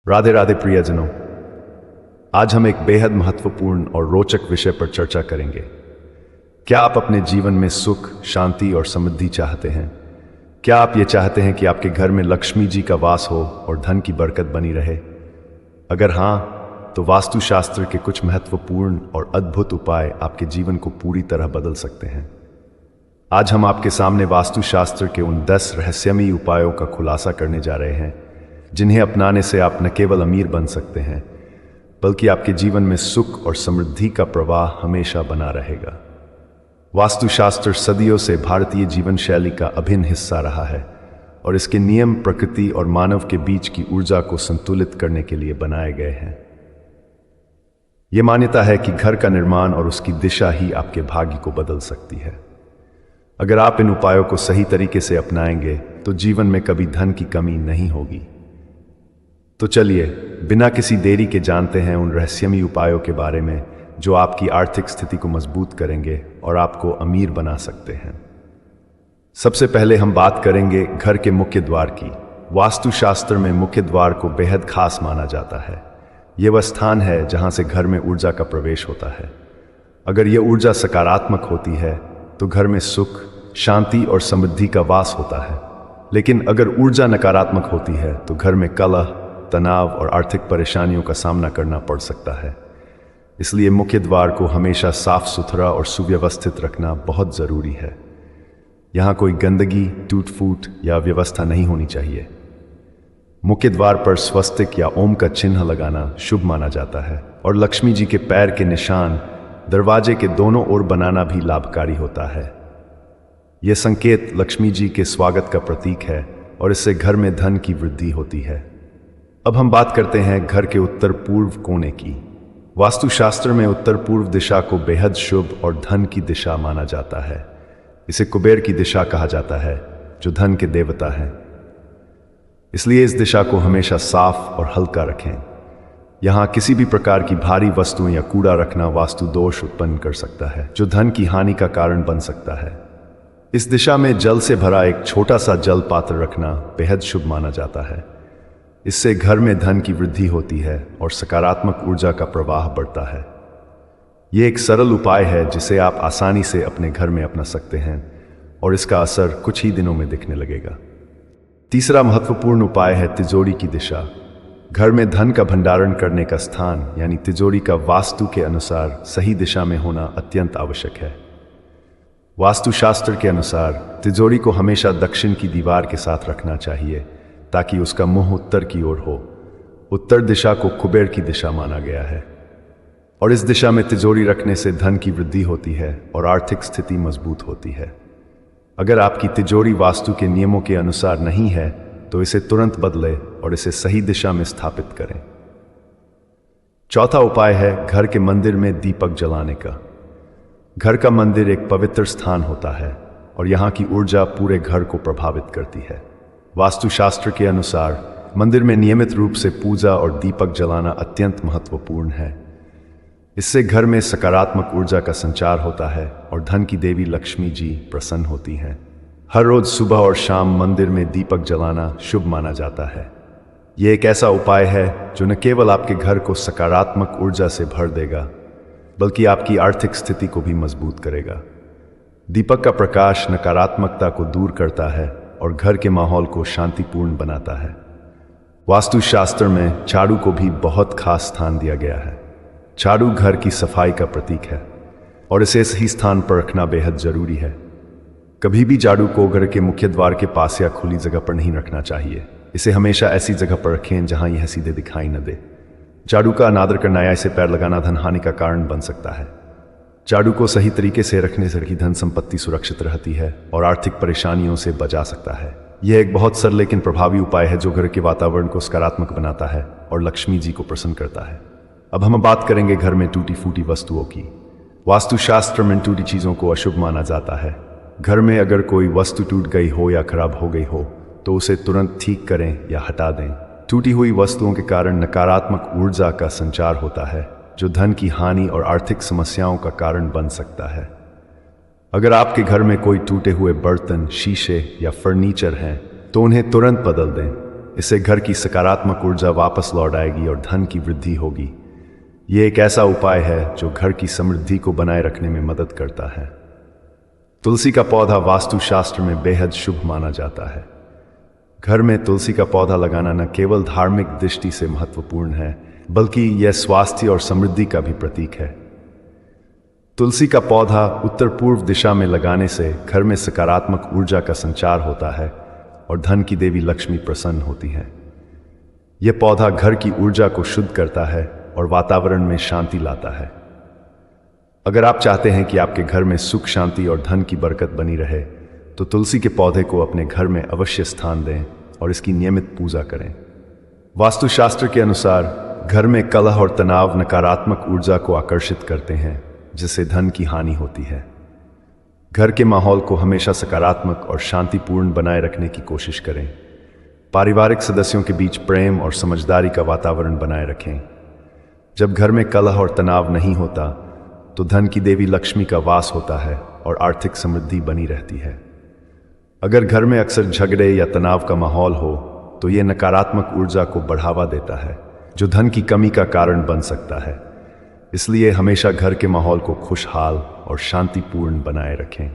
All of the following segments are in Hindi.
राधे राधे प्रियजनों, आज हम एक बेहद महत्वपूर्ण और रोचक विषय पर चर्चा करेंगे। क्या आप अपने जीवन में सुख, शांति और समृद्धि चाहते हैं? क्या आप ये चाहते हैं कि आपके घर में लक्ष्मी जी का वास हो और धन की बरकत बनी रहे? अगर हाँ, तो वास्तुशास्त्र के कुछ महत्वपूर्ण और अद्भुत उपाय आपके जीवन को पूरी तरह बदल सकते हैं। आज हम आपके सामने वास्तुशास्त्र के उन 10 रहस्यमयी उपायों का खुलासा करने जा रहे हैं, जिन्हें अपनाने से आप न केवल अमीर बन सकते हैं, बल्कि आपके जीवन में सुख और समृद्धि का प्रवाह हमेशा बना रहेगा। वास्तुशास्त्र सदियों से भारतीय जीवन शैली का अभिन्न हिस्सा रहा है और इसके नियम प्रकृति और मानव के बीच की ऊर्जा को संतुलित करने के लिए बनाए गए हैं। यह मान्यता है कि घर का निर्माण और उसकी दिशा ही आपके भाग्य को बदल सकती है। अगर आप इन उपायों को सही तरीके से अपनाएंगे तो जीवन में कभी धन की कमी नहीं होगी। तो चलिए, बिना किसी देरी के जानते हैं उन रहस्यमयी उपायों के बारे में जो आपकी आर्थिक स्थिति को मजबूत करेंगे और आपको अमीर बना सकते हैं। सबसे पहले हम बात करेंगे घर के मुख्य द्वार की। वास्तुशास्त्र में मुख्य द्वार को बेहद खास माना जाता है। यह वह स्थान है जहां से घर में ऊर्जा का प्रवेश होता है। अगर यह ऊर्जा सकारात्मक होती है तो घर में सुख, शांति और समृद्धि का वास होता है। लेकिन अगर ऊर्जा नकारात्मक होती है तो घर में कलह, तनाव और आर्थिक परेशानियों का सामना करना पड़ सकता है। इसलिए मुख्य द्वार को हमेशा साफ सुथरा और सुव्यवस्थित रखना बहुत जरूरी है। यहाँ कोई गंदगी, टूट फूट या व्यवस्था नहीं होनी चाहिए। मुख्य द्वार पर स्वस्तिक या ओम का चिन्ह लगाना शुभ माना जाता है और लक्ष्मी जी के पैर के निशान दरवाजे के दोनों ओर बनाना भी लाभकारी होता है। यह संकेत लक्ष्मी जी के स्वागत का प्रतीक है और इससे घर में धन की वृद्धि होती है। अब हम बात करते हैं घर के उत्तर पूर्व कोने की। वास्तुशास्त्र में उत्तर पूर्व दिशा को बेहद शुभ और धन की दिशा माना जाता है। इसे कुबेर की दिशा कहा जाता है, जो धन के देवता हैं। इसलिए इस दिशा को हमेशा साफ और हल्का रखें। यहाँ किसी भी प्रकार की भारी वस्तुएं या कूड़ा रखना वास्तु दोष उत्पन्न कर सकता है, जो धन की हानि का कारण बन सकता है। इस दिशा में जल से भरा एक छोटा सा जल पात्र रखना बेहद शुभ माना जाता है। इससे घर में धन की वृद्धि होती है और सकारात्मक ऊर्जा का प्रवाह बढ़ता है। यह एक सरल उपाय है जिसे आप आसानी से अपने घर में अपना सकते हैं और इसका असर कुछ ही दिनों में दिखने लगेगा। तीसरा महत्वपूर्ण उपाय है तिजोरी की दिशा। घर में धन का भंडारण करने का स्थान यानी तिजोरी का वास्तु के अनुसार सही दिशा में होना अत्यंत आवश्यक है। वास्तुशास्त्र के अनुसार तिजोरी को हमेशा दक्षिण की दीवार के साथ रखना चाहिए ताकि उसका मुंह उत्तर की ओर हो। उत्तर दिशा को कुबेर की दिशा माना गया है और इस दिशा में तिजोरी रखने से धन की वृद्धि होती है और आर्थिक स्थिति मजबूत होती है। अगर आपकी तिजोरी वास्तु के नियमों के अनुसार नहीं है तो इसे तुरंत बदलें और इसे सही दिशा में स्थापित करें। चौथा उपाय है घर के मंदिर में दीपक जलाने का। घर का मंदिर एक पवित्र स्थान होता है और यहाँ की ऊर्जा पूरे घर को प्रभावित करती है। वास्तुशास्त्र के अनुसार मंदिर में नियमित रूप से पूजा और दीपक जलाना अत्यंत महत्वपूर्ण है। इससे घर में सकारात्मक ऊर्जा का संचार होता है और धन की देवी लक्ष्मी जी प्रसन्न होती हैं। हर रोज सुबह और शाम मंदिर में दीपक जलाना शुभ माना जाता है। यह एक ऐसा उपाय है जो न केवल आपके घर को सकारात्मक ऊर्जा से भर देगा, बल्कि आपकी आर्थिक स्थिति को भी मजबूत करेगा। दीपक का प्रकाश नकारात्मकता को दूर करता है और घर के माहौल को शांतिपूर्ण बनाता है। वास्तुशास्त्र में झाड़ू को भी बहुत खास स्थान दिया गया है। झाड़ू घर की सफाई का प्रतीक है और इसे सही स्थान पर रखना बेहद जरूरी है। कभी भी झाड़ू को घर के मुख्य द्वार के पास या खुली जगह पर नहीं रखना चाहिए। इसे हमेशा ऐसी जगह पर रखें जहां यह सीधे दिखाई न दे। झाड़ू का अनादर करना या इसे पैर लगाना धन हानि का कारण बन सकता है। झाड़ू को सही तरीके से रखने से धन संपत्ति सुरक्षित रहती है और आर्थिक परेशानियों से बचा सकता है। यह एक बहुत सरल लेकिन प्रभावी उपाय है जो घर के वातावरण को सकारात्मक बनाता है और लक्ष्मी जी को प्रसन्न करता है। अब हम बात करेंगे घर में टूटी फूटी वस्तुओं की। वास्तुशास्त्र में टूटी चीजों को अशुभ माना जाता है। घर में अगर कोई वस्तु टूट गई हो या खराब हो गई हो तो उसे तुरंत ठीक करें या हटा दें। टूटी हुई वस्तुओं के कारण नकारात्मक ऊर्जा का संचार होता है, जो धन की हानि और आर्थिक समस्याओं का कारण बन सकता है। अगर आपके घर में कोई टूटे हुए बर्तन, शीशे या फर्नीचर हैं तो उन्हें तुरंत बदल दें। इससे घर की सकारात्मक ऊर्जा वापस लौट आएगी और धन की वृद्धि होगी। ये एक ऐसा उपाय है जो घर की समृद्धि को बनाए रखने में मदद करता है। तुलसी का पौधा वास्तुशास्त्र में बेहद शुभ माना जाता है। घर में तुलसी का पौधा लगाना न केवल धार्मिक दृष्टि से महत्वपूर्ण है, बल्कि यह स्वास्थ्य और समृद्धि का भी प्रतीक है। तुलसी का पौधा उत्तर पूर्व दिशा में लगाने से घर में सकारात्मक ऊर्जा का संचार होता है और धन की देवी लक्ष्मी प्रसन्न होती हैं। यह पौधा घर की ऊर्जा को शुद्ध करता है और वातावरण में शांति लाता है। अगर आप चाहते हैं कि आपके घर में सुख, शांति और धन की बरकत बनी रहे, तो तुलसी के पौधे को अपने घर में अवश्य स्थान दें और इसकी नियमित पूजा करें। वास्तुशास्त्र के अनुसार घर में कलह और तनाव नकारात्मक ऊर्जा को आकर्षित करते हैं, जिससे धन की हानि होती है। घर के माहौल को हमेशा सकारात्मक और शांतिपूर्ण बनाए रखने की कोशिश करें। पारिवारिक सदस्यों के बीच प्रेम और समझदारी का वातावरण बनाए रखें। जब घर में कलह और तनाव नहीं होता, तो धन की देवी लक्ष्मी का वास होता है और आर्थिक समृद्धि बनी रहती है। अगर घर में अक्सर झगड़े या तनाव का माहौल हो, तो यह नकारात्मक ऊर्जा को बढ़ावा देता है, जो धन की कमी का कारण बन सकता है। इसलिए हमेशा घर के माहौल को खुशहाल और शांतिपूर्ण बनाए रखें।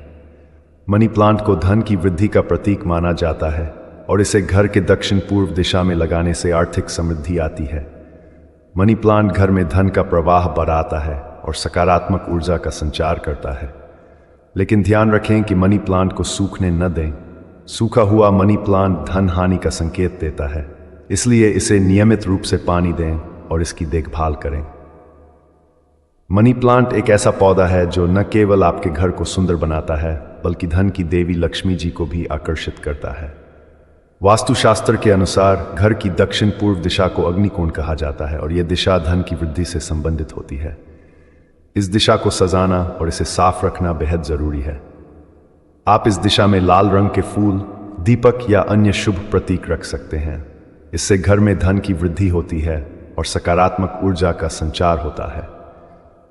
मनी प्लांट को धन की वृद्धि का प्रतीक माना जाता है और इसे घर के दक्षिण पूर्व दिशा में लगाने से आर्थिक समृद्धि आती है। मनी प्लांट घर में धन का प्रवाह बढ़ाता है और सकारात्मक ऊर्जा का संचार करता है। लेकिन ध्यान रखें कि मनी प्लांट को सूखने न दें। सूखा हुआ मनी प्लांट धन हानि का संकेत देता है, इसलिए इसे नियमित रूप से पानी दें और इसकी देखभाल करें। मनी प्लांट एक ऐसा पौधा है जो न केवल आपके घर को सुंदर बनाता है, बल्कि धन की देवी लक्ष्मी जी को भी आकर्षित करता है। वास्तुशास्त्र के अनुसार घर की दक्षिण पूर्व दिशा को अग्निकोण कहा जाता है और यह दिशा धन की वृद्धि से संबंधित होती है। इस दिशा को सजाना और इसे साफ रखना बेहद जरूरी है। आप इस दिशा में लाल रंग के फूल, दीपक या अन्य शुभ प्रतीक रख सकते हैं। इससे घर में धन की वृद्धि होती है और सकारात्मक ऊर्जा का संचार होता है।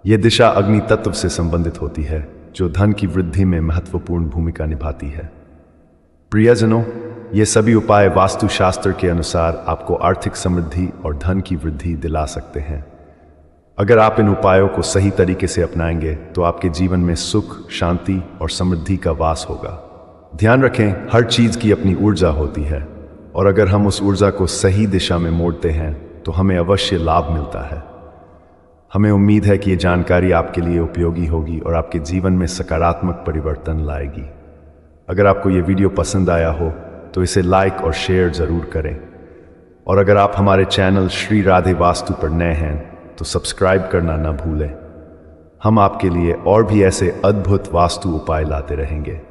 यह दिशा अग्नि तत्व से संबंधित होती है, जो धन की वृद्धि में महत्वपूर्ण भूमिका निभाती है। प्रियजनों, ये सभी उपाय वास्तुशास्त्र के अनुसार आपको आर्थिक समृद्धि और धन की वृद्धि दिला सकते हैं। अगर आप इन उपायों को सही तरीके से अपनाएंगे, तो आपके जीवन में सुख, शांति और समृद्धि का वास होगा। ध्यान रखें, हर चीज की अपनी ऊर्जा होती है और अगर हम उस ऊर्जा को सही दिशा में मोड़ते हैं, तो हमें अवश्य लाभ मिलता है। हमें उम्मीद है कि ये जानकारी आपके लिए उपयोगी होगी और आपके जीवन में सकारात्मक परिवर्तन लाएगी। अगर आपको ये वीडियो पसंद आया हो, तो इसे लाइक और शेयर जरूर करें। और अगर आप हमारे चैनल श्री राधे वास्तु पर नए हैं, तो सब्सक्राइब करना न भूलें। हम आपके लिए और भी ऐसे अद्भुत वास्तु उपाय लाते रहेंगे।